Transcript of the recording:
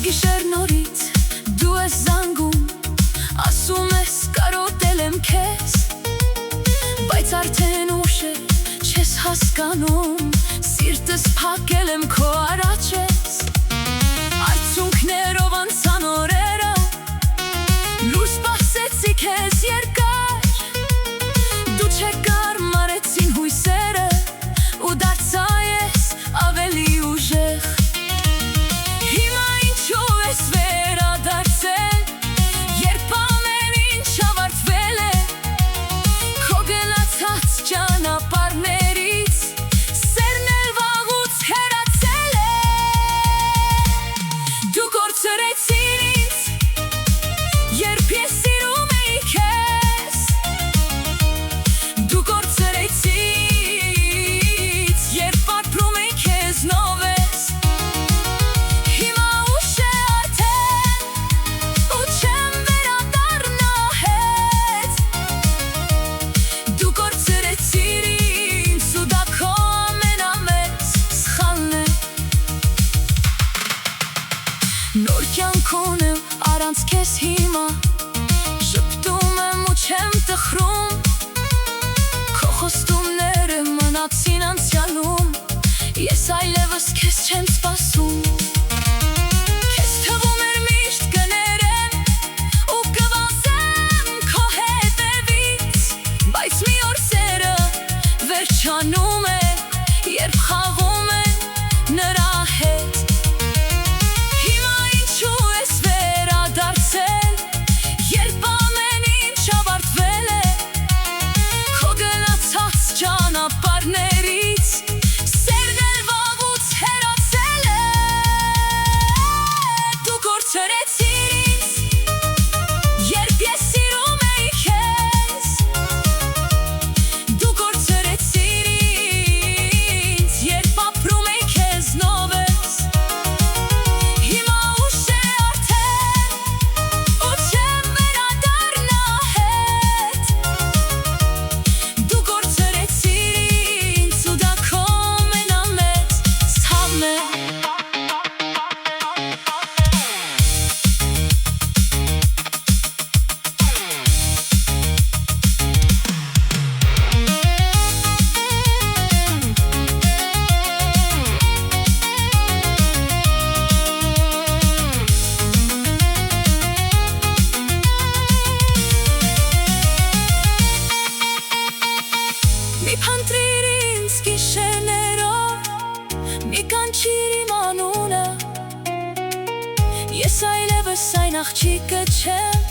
Գիշեր նորից դու ես զանգում, ասում ես կարոտել եմ քեզ, բայց արդեն ուշ է, չես հասկանում, սիրտս փակել եմ քո առաջ ես, արցունքներով անցան օրերը, լույս սպասեցի քեզ երկար, դու չկարմարեցին հույսերը, ու դարձա ես ավելի ուժեղ. Նոր կյանքուն եմ առանց քեզ հիմա, շպտում եմ ու չեմ տխրում, քո խոստումները մնացին անցյալում, ես այլևս քեզ չեմ սպասում. Քեզ թվում էր միշտ կներեմ ու կվազեմ քո հետևից, բայց մի օր սերը վերջանում է, երբ խաղում են նրա հետ. Մի փնտրիր ինձ գիշերներով, մի կանչիր իմ անունը, ես այլևս այն աղջիկը չեմ,